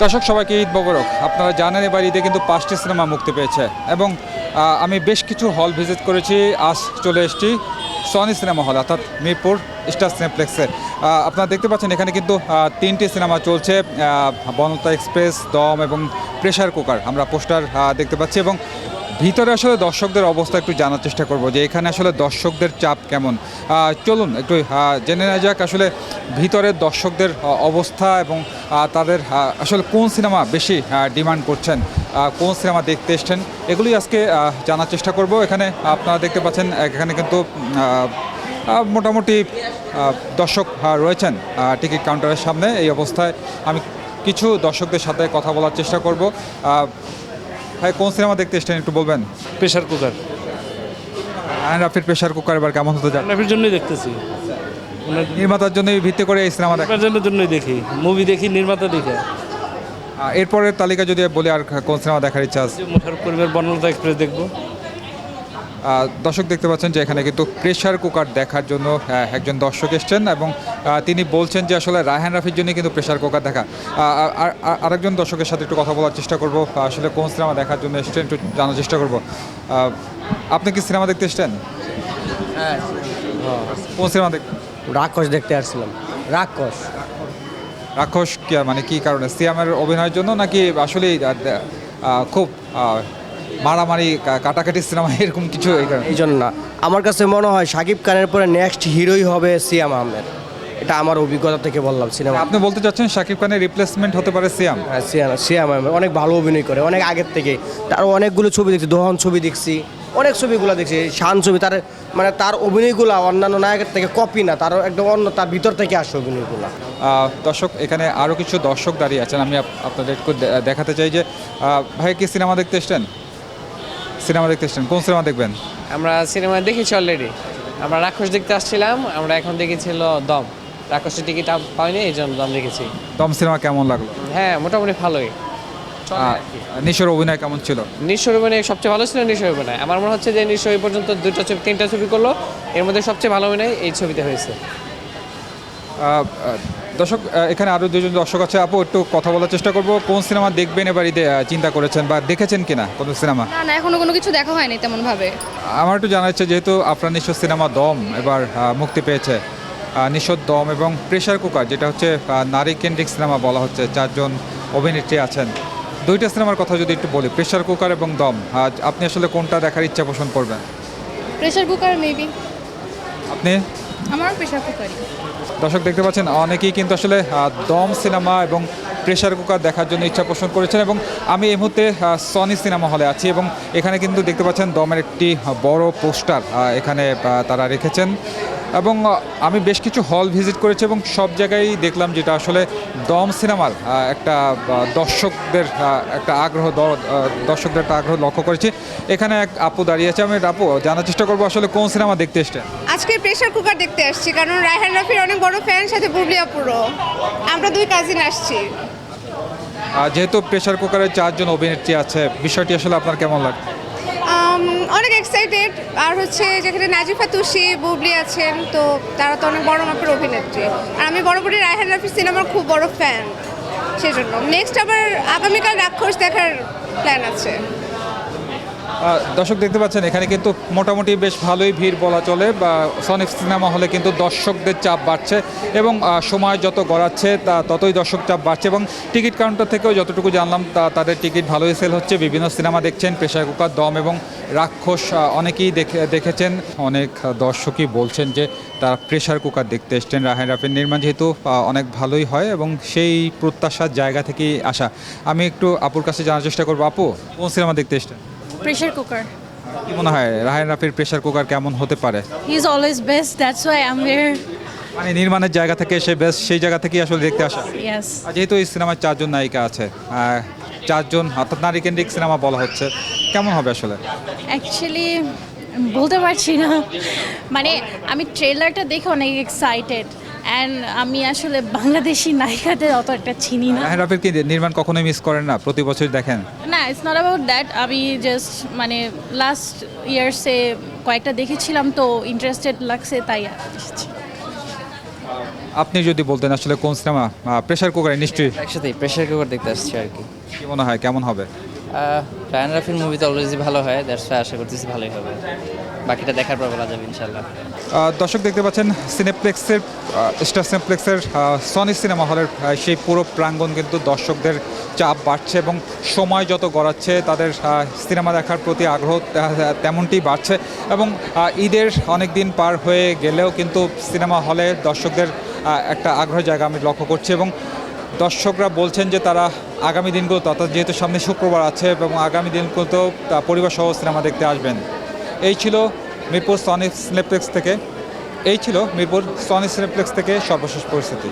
দর্শক সবাইকে ঈদ মোবারক। আপনারা জানেন এবার ঈদে কিন্তু 5টি সিনেমা মুক্তি পেয়েছে এবং আমি বেশ কিছু হল ভিজিট করেছি। আজ চলে এসেছি সনি সিনেমা হল অর্থাৎ মিরপুর স্টার সিনেপ্লেক্সে। আপনারা দেখতে পাচ্ছেন এখানে কিন্তু 3টি সিনেমা চলছে, বনলতা এক্সপ্রেস, দম এবং প্রেসার কুকার। আমরা পোস্টার দেখতে পাচ্ছি এবং ভিতরে আসলে দর্শকদের অবস্থা একটু জানার চেষ্টা করব যে এখানে আসলে দর্শকদের চাপ কেমন। চলুন একটু জেনে নেওয়া যাক আসলে ভিতরের দর্শকদের অবস্থা এবং তাদের আসলে কোন সিনেমা বেশি ডিমান্ড করছেন, কোন সিনেমা দেখতে এসছেন, এগুলি আজকে জানার চেষ্টা করব। এখানে আপনারা দেখতে পাচ্ছেন এখানে কিন্তু মোটামুটি দর্শক রয়েছেন টিকিট কাউন্টারের সামনে। এই অবস্থায় আমি কিছু দর্শকদের সাথে কথা বলার চেষ্টা করব। ভাই, কোন সিনেমা দেখতে এসছেন একটু বলবেন? Pressure cooker. রাফির প্রেসার কুকার এবার কেমন হতে যায়? রাফির জন্যই দেখতেছি, নির্মাতার জন্য ভিত্তি করে এই সিনেমা দেখা। নির্মাতার জন্যই দেখি, মুভি দেখি, নির্মাতা দেখে। এরপরের তালিকা যদি বলি আর কোন সিনেমা দেখার ইচ্ছা আছে? মোশাররফ করিমের বনলতা এক্সপ্রেস দেখবো। দর্শক দেখতে পাচ্ছেন যে এখানে কিন্তু প্রেসার কুকার দেখার জন্য একজন দর্শক এসছেন এবং তিনি বলছেন যে আসলে রায়হান রাফির জন্য কিন্তু প্রেসার কুকার দেখা। আরেকজন দর্শকের সাথে একটু কথা বলার চেষ্টা করব, আসলে কোন সিনেমা দেখার জন্য এসছেন একটু জানার চেষ্টা করব। আপনি কি সিনেমা দেখতে এসছেন? হ্যাঁ, কোন সিনেমা দেখতে? রাক্ষস দেখতে আসছিলাম। রাক্ষস রাক্ষস কি মানে কি কারণে? সিয়ামের অভিনয়ের জন্য নাকি আসলে খুব মারামারি কাটাকাটি সিনেমা এরকম কিছু এই কারণে? এই জন্য না, আমার কাছে মনে হয় শাকিব খানের পরে নেক্সট হিরোই হবে সিয়াম আহমেদ। এটা আমার অভিজ্ঞতা থেকে বললাম। সিনেমা আপনি বলতে চাচ্ছেন শাকিব খানের রিপ্লেসমেন্ট হতে পারে সিয়াম? হ্যাঁ, সিয়াম আহমেদ অনেক ভালো অভিনয় করে, অনেক আগের থেকে। তার অনেকগুলো ছবি দেখছি, দোহন ছবি দেখছি, অনেক ছবিগুলো দেখছি, শান ছবি। তার মানে তার অভিনয়গুলো অন্যান্য নায়কের থেকে কপি না, তার একদম অন্য, তার ভিতর থেকে আসে অভিনয়গুলো। দর্শক এখানে আরও কিছু দর্শক দাঁড়িয়ে আছেন, আমি আপনাদের একটু দেখাতে চাই যে ভাই কি সিনেমা দেখতে এসছেন? সিনেমা দেখতে এসছেন, কোন সিনেমা দেখবেন? আমরা সিনেমা দেখেছি অলরেডি। আমরা রাক্ষস দেখতে আসছিলাম, আমরা এখন দেখেছিল দম। রাক্ষসের টিকিট পাইনি, এই জন্য দম দেখেছি। দম সিনেমা কেমন লাগলো? হ্যাঁ, মোটামুটি ভালোই। নিশোর অভিনয় কেমন ছিল? নিশোর অভিনয় সবচেয়ে ভালো ছিল। নিশোর অভিনয় আমার মনে হচ্ছে যে নিশো এই পর্যন্ত 2টা ছবি 3টা ছবি করলো, এর মধ্যে সবচেয়ে ভালো অভিনয় এই ছবিতে হয়েছে। দর্শক এখানে আরও দুজন দর্শক আছে। আপু একটু কথা বলার চেষ্টা করব, কোন সিনেমা দেখবেন এবার ঈদে চিন্তা করেছেন বা দেখেছেন কিনা কোনো সিনেমা? না, এখনো কোনো কিছু দেখা হয়নি তেমন ভাবে। আমার একটু জানা যাচ্ছে যেহেতু আপনার নিশোর সিনেমা দম এবার মুক্তি পেয়েছে, নিশোর দম এবং প্রেসার কুকার যেটা হচ্ছে নারী কেন্দ্রিক সিনেমা বলা হচ্ছে, 4 জন অভিনেত্রী আছেন। 2টা সিনেমার কথা যদি একটু বলি, প্রেসার কুকার এবং দম, আপনি আসলে কোনটা দেখার ইচ্ছা পোষণ করবেন? Pressure cooker maybe. আপনি? আমারও প্রেসার কুকারই। দর্শক দেখতে পাচ্ছেন অনেকেই কিন্তু আসলে দম সিনেমা এবং প্রেসার কুকার দেখার জন্য ইচ্ছা পোষণ করেছেন এবং আমি এই মুহূর্তে সনি সিনেমা হলে আছি এবং এখানে কিন্তু দেখতে পাচ্ছেন দমের একটি বড় পোস্টার এখানে তারা রেখেছেন এবং আমি বেশ কিছু হল ভিজিট করেছি এবং সব জায়গায় দেখলাম যেটা আসলে দম সিনেমার একটা দর্শকদের একটা আগ্রহ লক্ষ্য করেছি। এখানে এক আপু দাঁড়িয়ে আছে, আমি আপু জানার চেষ্টা করবো আসলে কোন সিনেমা দেখতে এসছেন? আজকে প্রেসার কুকার দেখতে আসছি, কারণ রায়হান রাফির অনেক বড় ফ্যান, সাথে বুবলি আপুরও। আমরা 2 কাজিন আসছি। যেহেতু প্রেসার কুকারের 4 জন অভিনেত্রী আছে, বিষয়টি আসলে আপনার কেমন লাগে? অনেক এক্সাইটেড। আর হচ্ছে যেখানে নাজিফা তুষি, বুবলি আছেন, তো তারা তো অনেক বড় মাপের অভিনেত্রী। আর আমি বরাবরই রায়হান রাফির সিনেমার খুব বড় ফ্যান, সেজন্য নেক্সট আবার আগামীকাল রাক্ষস দেখার প্ল্যান আছে। দর্শক দেখতে পাচ্ছেন এখানে কিন্তু মোটামুটি বেশ ভালোই ভিড় বলা চলে, বা সনি সিনেমা হলে কিন্তু দর্শকদের চাপ বাড়ছে এবং সময় যত গড়াচ্ছে ততই দর্শক চাপ বাড়ছে এবং টিকিট কাউন্টার থেকেও যতটুকু জানলাম তাদের টিকিট ভালোই সেল হচ্ছে। বিভিন্ন সিনেমা দেখছেন, প্রেসার কুকার, দম এবং রাক্ষস অনেকেই দেখেছেন। অনেক দর্শকই বলছেন যে তারা প্রেসার কুকার দেখতে এসছেন। রায়হান রাফির নির্মাণ যেহেতু অনেক ভালোই হয় এবং সেই প্রত্যাশার জায়গা থেকেই আসা। আমি একটু আপুর কাছে জানার চেষ্টা করবো, আপু কোন সিনেমা দেখতে এসছেন? Pressure cooker. কি মনে হয় রায়হান রাফির প্রেসার কুকার কেমন হতে পারে? He is always best, that's why I am here. মানে নির্মাণের জায়গা থেকে সে বেশ সেই জায়গা থেকেই আসলে দেখতে আসা। ইয়েস। আর যেহেতু এই সিনেমায় 4 জন নায়িকা আছে, 4 জন অর্থাৎ নারী কেন্দ্রিক সিনেমা বলা হচ্ছে, কেমন হবে আসলে? অ্যাকচুয়ালি বলতে পারছি না, মানে আমি ট্রেলারটা দেখে অনেক এক্সাইটেড অ্যান্ড আমি আসলে বাংলাদেশি নায়িকাদের অত একটা চিনি না। রায়হান রাফির কি নির্মাণ কখনোই মিস করেন না? প্রতি বছর দেখেন? না, ইটস নট অ্যাবাউট দ্যাট। আমি জাস্ট মানে লাস্ট ইয়ার্সে কয়েকটা দেখেছিলাম, তো ইন্টারেস্টেড লাগছে তাই এসেছি। আপনি যদি বলতেন আসলে কোন সিনেমা প্রেশার কুকারে নিশ্চয়ই একসাথেই প্রেশার কুকার দেখতে আসছি আর কি কি মনে হয় কেমন হবে? রায়ান রাফির মুভি তো অলরেডি ভালো হয়, দ্যাটস ওয়াই আশা করতেছি ভালোই হবে। বাকিটা দেখার পর বলা যাবে ইনশাল্লাহ। দর্শক দেখতে পাচ্ছেন সিনেপ্লেক্সের স্টার সিনেপ্লেক্সের সনি সিনেমা হলের সেই পুরো প্রাঙ্গণ কিন্তু দর্শকদের চাপ বাড়ছে এবং সময় যত গড়াচ্ছে তাদের সিনেমা দেখার প্রতি আগ্রহ তেমনটি বাড়ছে এবং ঈদের অনেক দিন পার হয়ে গেলেও কিন্তু সিনেমা হলে দর্শকদের একটা আগ্রহের জায়গা আমি লক্ষ্য করছি এবং দর্শকরা বলছেন যে তারা আগামী দিনগুলো অর্থাৎ যেহেতু সামনে শুক্রবার আছে এবং আগামী দিনগুলোতেও পরিবার সহ সিনেমা দেখতে আসবেন। এই ছিল মিরপুর সনি সিনেপ্লেক্স থেকে সর্বশেষ পরিস্থিতি।